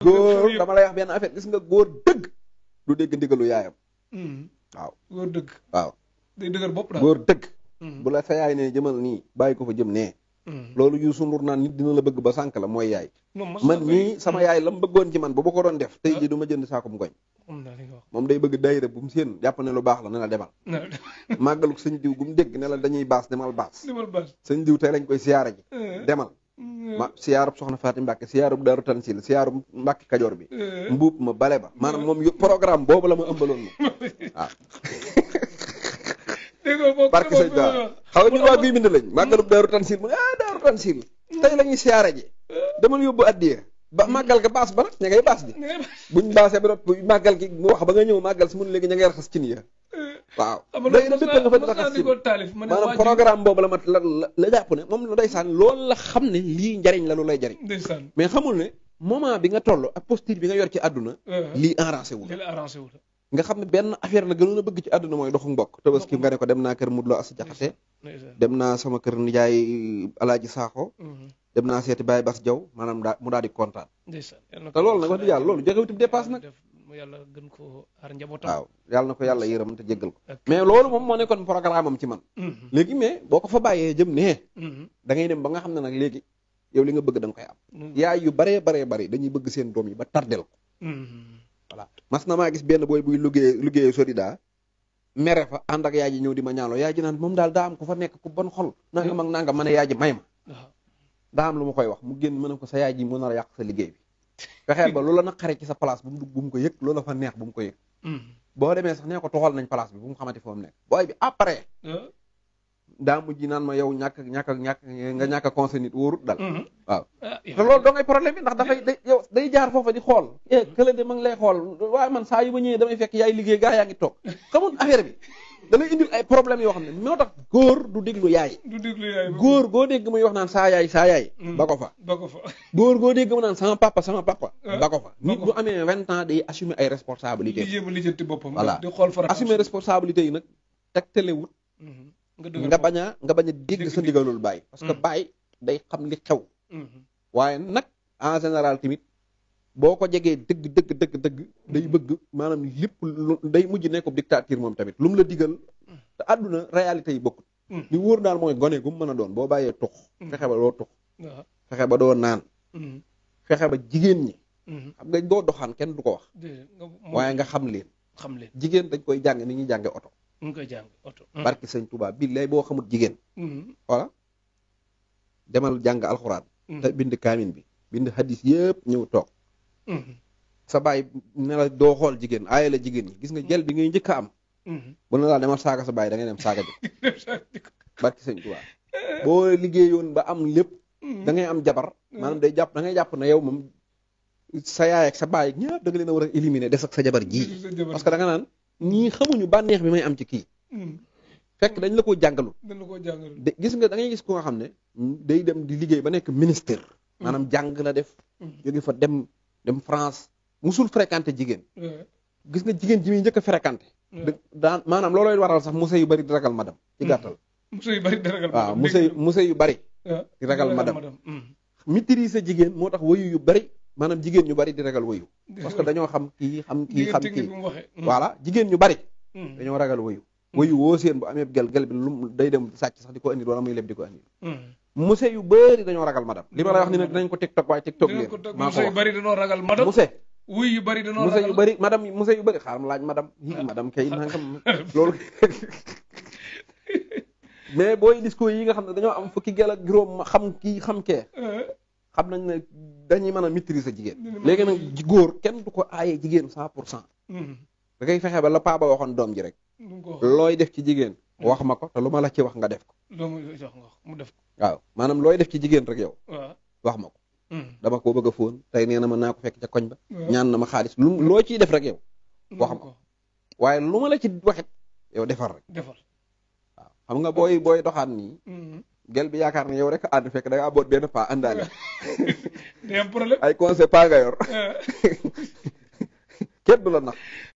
góor dama lay wax benn affaire gis nga góor dëgg du dégg ndigalu yaayam. waaw góor dëgg. waaw day dëgër bopp daal góor dëgg. bu la sa yaay ne jëmal nii bàyyi ko fa jëm nee. loolu Youssou Ndour naan nit dina la bëgg ba sànk la mooy yaay. man nii sama yaay la mu bëggoon ci man ba ko doon def tey jii du ma jënd saako mu goñ. moom day bëgg daayira bu mu séen jàpp ne lu baax la ne la demal. màggalu sëñ diw gu mu dégg ne la dañuy baas demal baas. sëñ diw tey lañ koy siyaara ji. demal. siyaarub soxna Faati Mbàkke siyaarub Daaru Tansil siyaarub Mbàkke Kajoor bi. mbuub ma bale ba maanaam moom programme boobu la ma ëmbaloon ma waaw. barke sëñ Ba xaw ñu waa guy bind lañ màggalub Daaru Tansil mu Daaru Tansil tey la ñuy siyaara ji demal yóbbu addiya ba màggal ga baas ba nag ña ngay baas di buñ baasee ba bu màggal gi mu wax ba nga ñëw màggal si mun léegi ña ngay raxas cin ya waaw léegi na dëpp nga fa di raxas cin maanaam programme boobu la ma la jàpp ne moom la ndeysaan loolu la xam ne lii njariñ la lu lay jariñ mais xamul ne moment bi nga toll ak posture bi nga yor ci àdduna lii arrangé wu nga xam ne benn affaire la gënoon a bëgg ci àdduna mooy doxu mbokk tabaski nga ne ko dem naa kër Modou Lo Assa Jaxate dem naa sama kër nijaay Alaaji Saaxo dem naa seeti Baye Bass Jaw maanaam mu daal di kontaan te loolu nag wax dëgg yàlla loolu joxewutum dépasse nag yàlla gën ko aar njabootam waaw yàlla na ko yàlla yërëm te jéggal ko mais loolu moom moo nekkoon programme am ci man léegi mais boo ko fa bàyyee jëm nee da ngay dem ba nga xam ne nag léegi yow li nga bëgg da nga koy am yaay yu baree dañuy bëgg seen doom yi ba tardel ko voilà mas na maa gis benn booy buy liggéey Sodida mere fa ànd ak yaay ji ñëw di ma ñaanoo yaay ji naan moom daal daa am ku fa nekk ku bon xol nangam ak nangam ma ne yaay ji may ma daa am lu ma koy wax mu génn mën a ko sa yaay ji mu nar a yàq sa liggéey bi fexeel ba loola naqare ci sa place bu mu dugg bu mu ko yëg loola fa neex bu mu ko yëg boo demee sax nee ko toxal nañ place bi bu mu xamante fa mu nekk booy bi après daa mujj naan ma yow nga ñàkk a conseil nit wóorut dal waaw te loolu doo ngay problème bi ndax dafay day jaar foofa di xool kële de ma ngi lay xool waaye man saa yu ma ñëwee damay fekk yaay liggéey gaa yaa ngi toog xamul affaire bi da lay indil ay problème yoo xam ne moo tax góor du déglu yaay góor goo dégg muy wax naan saa yaay ba ko fa góor goo dégg mu naan sama papa ba ko fa nit bu amee 20 ans day assumer ay responsabilités voilà assumer responsabilités yi nag teg telewut nga bañ a dégg sa ndigalul baay parce que baay day xam li xew waaye nag en général tamit boo ko jegee dëgg day bëgg maanaam lépp day mujj nekk dictature moom tamit lu mu la digal te àdduna réalité yi bokkut li wóor daal mooy gone gu mu mën a doon boo bàyyee tux fexe ba doo tux fexe ba doo naan fexe ba jigéen ñi xam nga doo doxaan kenn du ko wax waaye nga xam leen jigéen dañ koy jàng ni ñuy jànge oto barki sëñ Touba bii lay boo xamut jigéen voilà demal jàng alxuraan te bind kaamin bi bind hadis yëpp ñëw toog sa baay ne la doo xool jigéen aaye la jigéen ñi gis nga jël bi ngay njëkk a am bu ne laa demal saaga sa baay da ngay dem saaga ji barki sëñ Touba boo liggéeyoon ba am lépp da ngay am jabar maanaam da ngay jàpp na yow moom sa yaay ak sa baay ñëpp da nga leen a war a éliminer des ak sa jabar ji parce que da nga naan ñii xamuñu bànneex bi may am ci kii fekk dañ la ko jàngalu gis nga da ngay gis ko nga xam ne day dem di liggéey ba nekk ministre maanaam jàng la def jóge fa dem France musul fréquenté jigéen gis nga jigéen ji muy njëkk a fréquenté daan maanaam loolooy waral sax musée yu bari di ragal madame ci gàttal waaw musée yu bari di ragal madame maîtriser jigéen moo tax wayu yu bari maanaam jigéen ñu bari di ragal wayu parce que dañoo xam kii voilà jigéen ñu bari dañoo ragal wayu woo seen bu amee gel bi lu day dem sàcc sax di ko andi wala muy leb di ko andi musée yu bari dañoo ragal madame li ma lay wax ni nag dinañ ko TikTok waaye TikTok leen maa ko wax musée yu bari dañoo ragal madame wuy yu bari dañoo ragal musée yu bari madame musée yu bari xaar ma laaj madame kay nangam loolu mais booy discours yi nga xam ne dañoo am fukki gel ak juróom xam kii xam kee xam nañ ne dañuy mën a maîtriser jigéen léegi nag góor kenn du ko aaye jigéen 100% da ngay fexe ba la paa ba waxoon doom ji rek looy def ci jigéen wax ma ko te lu ma la ci wax nga def ko waaw maanaam looy def ci jigéen rek yow wax ma ko dama ko bëgg a fóon tey nee na ma naa ko fekk ca koñ ba ñaan na ma xaalis loo ciy def rek yow wax ma ko waaye lu ma la ci waxit yow defar rek waaw xam nga booy doxaan nii gel bi yaakaar ne yow rek ànd fekk da ngaa boot benn paa àndaale day am problème ay conseil paa nga yor kenn du la nax